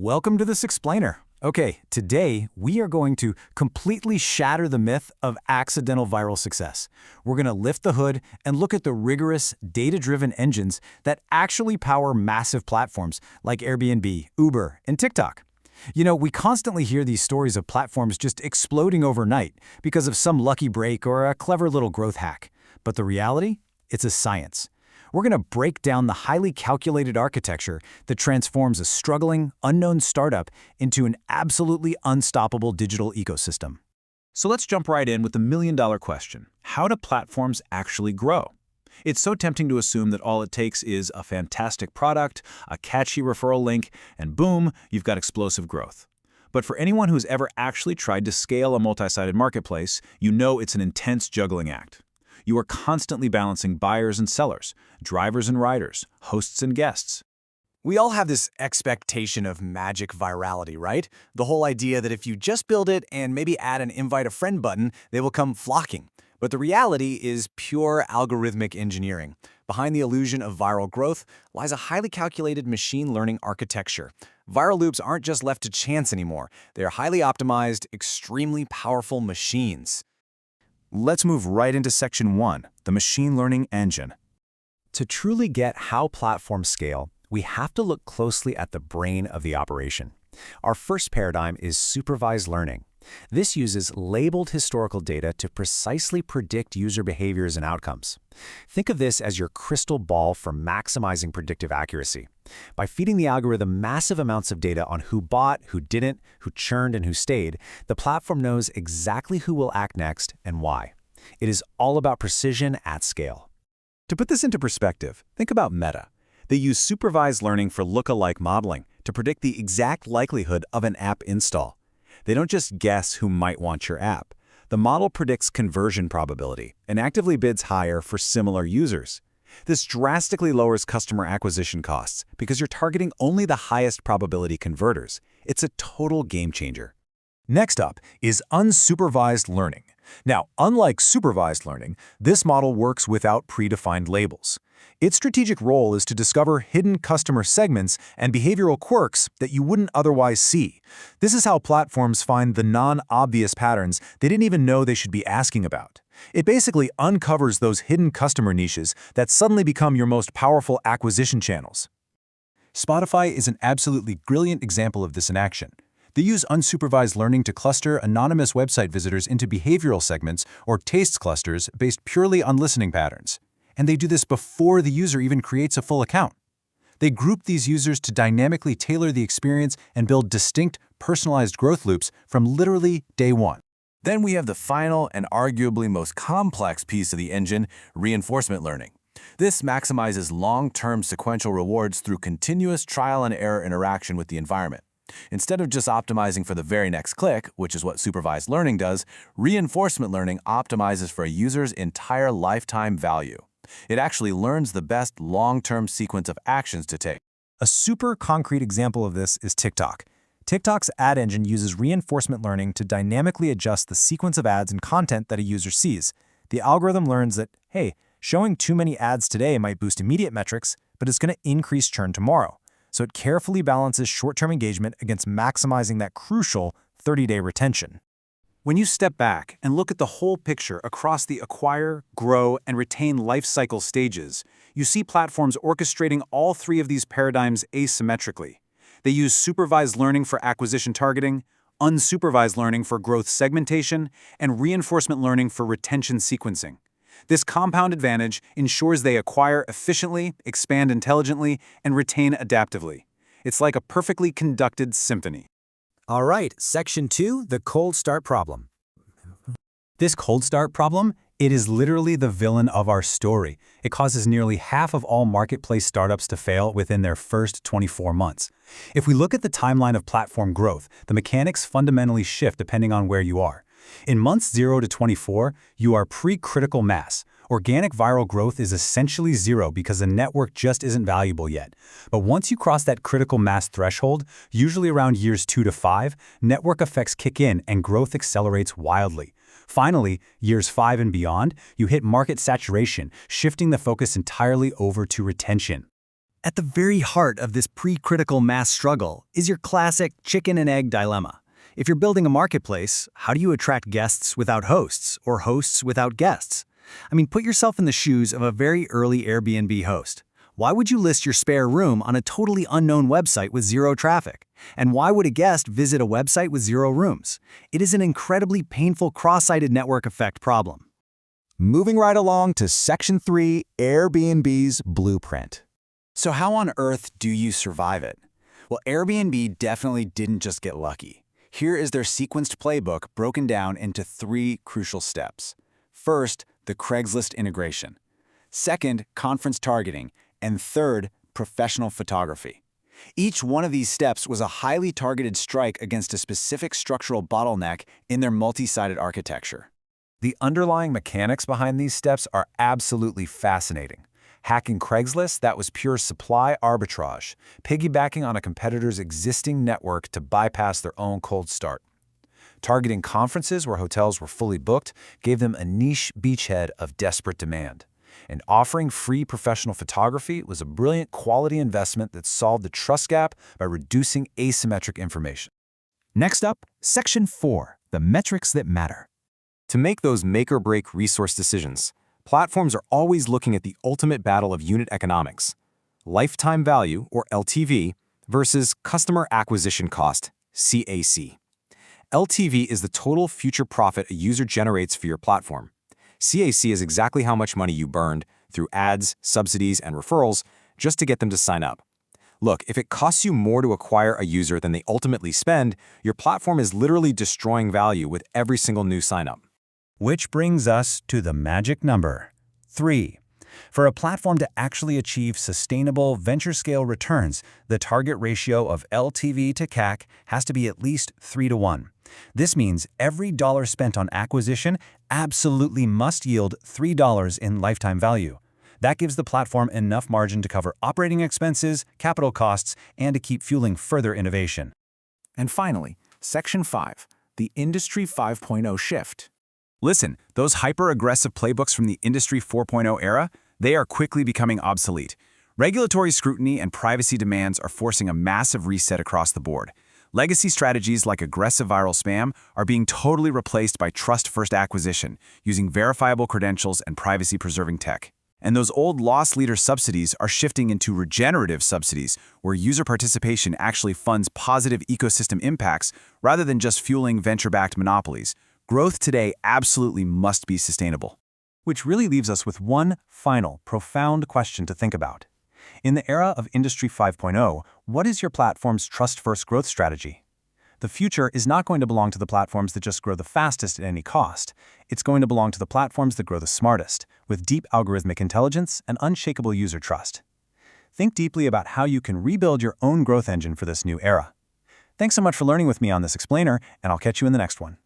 Welcome to this explainer. Okay, today we are going to completely shatter the myth of accidental viral success. We're going to lift the hood and look at the rigorous, data-driven engines that actually power massive platforms like Airbnb, Uber, and TikTok. You know, we constantly hear these stories of platforms just exploding overnight because of some lucky break or a clever little growth hack. But the reality? It's a science. We're going to break down the highly calculated architecture that transforms a struggling, unknown startup into an absolutely unstoppable digital ecosystem. So let's jump right in with the million-dollar question. How do platforms actually grow? It's so tempting to assume that all it takes is a fantastic product, a catchy referral link, and boom, you've got explosive growth. But for anyone who's ever actually tried to scale a multi-sided marketplace, you know it's an intense juggling act. You are constantly balancing buyers and sellers, drivers and riders, hosts and guests. We all have this expectation of magic virality, right? The whole idea that if you just build it and maybe add an invite a friend button, they will come flocking. But the reality is pure algorithmic engineering. Behind the illusion of viral growth lies a highly calculated machine learning architecture. Viral loops aren't just left to chance anymore. They are highly optimized, extremely powerful machines. Let's move right into Section 1, the machine learning engine. To truly get how platforms scale, we have to look closely at the brain of the operation. Our first paradigm is supervised learning. This uses labeled historical data to precisely predict user behaviors and outcomes. Think of this as your crystal ball for maximizing predictive accuracy. By feeding the algorithm massive amounts of data on who bought, who didn't, who churned, and who stayed, the platform knows exactly who will act next and why. It is all about precision at scale. To put this into perspective, think about Meta. They use supervised learning for lookalike modeling to predict the exact likelihood of an app install. They don't just guess who might want your app. The model predicts conversion probability and actively bids higher for similar users. This drastically lowers customer acquisition costs because you're targeting only the highest probability converters. It's a total game changer. Next up is unsupervised learning. Now, unlike supervised learning, this model works without predefined labels. Its strategic role is to discover hidden customer segments and behavioral quirks that you wouldn't otherwise see. This is how platforms find the non-obvious patterns they didn't even know they should be asking about. It basically uncovers those hidden customer niches that suddenly become your most powerful acquisition channels. Spotify is an absolutely brilliant example of this in action. They use unsupervised learning to cluster anonymous website visitors into behavioral segments or tastes clusters based purely on listening patterns. And they do this before the user even creates a full account. They group these users to dynamically tailor the experience and build distinct, personalized growth loops from literally day one. Then we have the final and arguably most complex piece of the engine, reinforcement learning. This maximizes long-term sequential rewards through continuous trial and error interaction with the environment. Instead of just optimizing for the very next click, which is what supervised learning does, reinforcement learning optimizes for a user's entire lifetime value. It actually learns the best long-term sequence of actions to take. A super concrete example of this is TikTok. TikTok's ad engine uses reinforcement learning to dynamically adjust the sequence of ads and content that a user sees. The algorithm learns that, hey, showing too many ads today might boost immediate metrics, but it's going to increase churn tomorrow. So it carefully balances short-term engagement against maximizing that crucial 30-day retention. When you step back and look at the whole picture across the acquire, grow, and retain life cycle stages, you see platforms orchestrating all three of these paradigms asymmetrically. They use supervised learning for acquisition targeting, unsupervised learning for growth segmentation, and reinforcement learning for retention sequencing. This compound advantage ensures they acquire efficiently, expand intelligently, and retain adaptively. It's like a perfectly conducted symphony. All right, Section 2, the cold start problem. This cold start problem, it is literally the villain of our story. It causes nearly half of all marketplace startups to fail within their first 24 months. If we look at the timeline of platform growth, the mechanics fundamentally shift depending on where you are. In months 0 to 24, you are pre-critical mass. Organic viral growth is essentially zero because the network just isn't valuable yet. But once you cross that critical mass threshold, usually around years 2 to 5, network effects kick in and growth accelerates wildly. Finally, years 5 and beyond, you hit market saturation, shifting the focus entirely over to retention. At the very heart of this pre-critical mass struggle is your classic chicken and egg dilemma. If you're building a marketplace, how do you attract guests without hosts or hosts without guests? I mean, put yourself in the shoes of a very early Airbnb host. Why would you list your spare room on a totally unknown website with zero traffic? And why would a guest visit a website with zero rooms? It is an incredibly painful cross-sided network effect problem. Moving right along to Section 3, Airbnb's Blueprint. So how on earth do you survive it? Well, Airbnb definitely didn't just get lucky. Here is their sequenced playbook broken down into 3 crucial steps. First, the Craigslist integration. Second, conference targeting. And third, professional photography. Each one of these steps was a highly targeted strike against a specific structural bottleneck in their multi-sided architecture. The underlying mechanics behind these steps are absolutely fascinating. Hacking Craigslist, that was pure supply arbitrage, piggybacking on a competitor's existing network to bypass their own cold start. Targeting conferences where hotels were fully booked gave them a niche beachhead of desperate demand. And offering free professional photography was a brilliant quality investment that solved the trust gap by reducing asymmetric information. Next up, Section 4, the metrics that matter. To make those make-or-break resource decisions, platforms are always looking at the ultimate battle of unit economics, lifetime value, or LTV, versus customer acquisition cost, CAC. LTV is the total future profit a user generates for your platform. CAC is exactly how much money you burned through ads, subsidies, and referrals just to get them to sign up. Look, if it costs you more to acquire a user than they ultimately spend, your platform is literally destroying value with every single new sign-up. Which brings us to the magic number, 3. For a platform to actually achieve sustainable venture-scale returns, the target ratio of LTV to CAC has to be at least 3-to-1. This means every dollar spent on acquisition absolutely must yield $3 in lifetime value. That gives the platform enough margin to cover operating expenses, capital costs, and to keep fueling further innovation. And finally, Section 5, the Industry 5.0 shift. Listen, those hyper-aggressive playbooks from the Industry 4.0 era, they are quickly becoming obsolete. Regulatory scrutiny and privacy demands are forcing a massive reset across the board. Legacy strategies like aggressive viral spam are being totally replaced by trust-first acquisition, using verifiable credentials and privacy-preserving tech. And those old loss leader subsidies are shifting into regenerative subsidies, where user participation actually funds positive ecosystem impacts rather than just fueling venture-backed monopolies. Growth today absolutely must be sustainable. Which really leaves us with one final, profound question to think about. In the era of Industry 5.0, what is your platform's trust-first growth strategy? The future is not going to belong to the platforms that just grow the fastest at any cost. It's going to belong to the platforms that grow the smartest, with deep algorithmic intelligence and unshakable user trust. Think deeply about how you can rebuild your own growth engine for this new era. Thanks so much for learning with me on this explainer, and I'll catch you in the next one.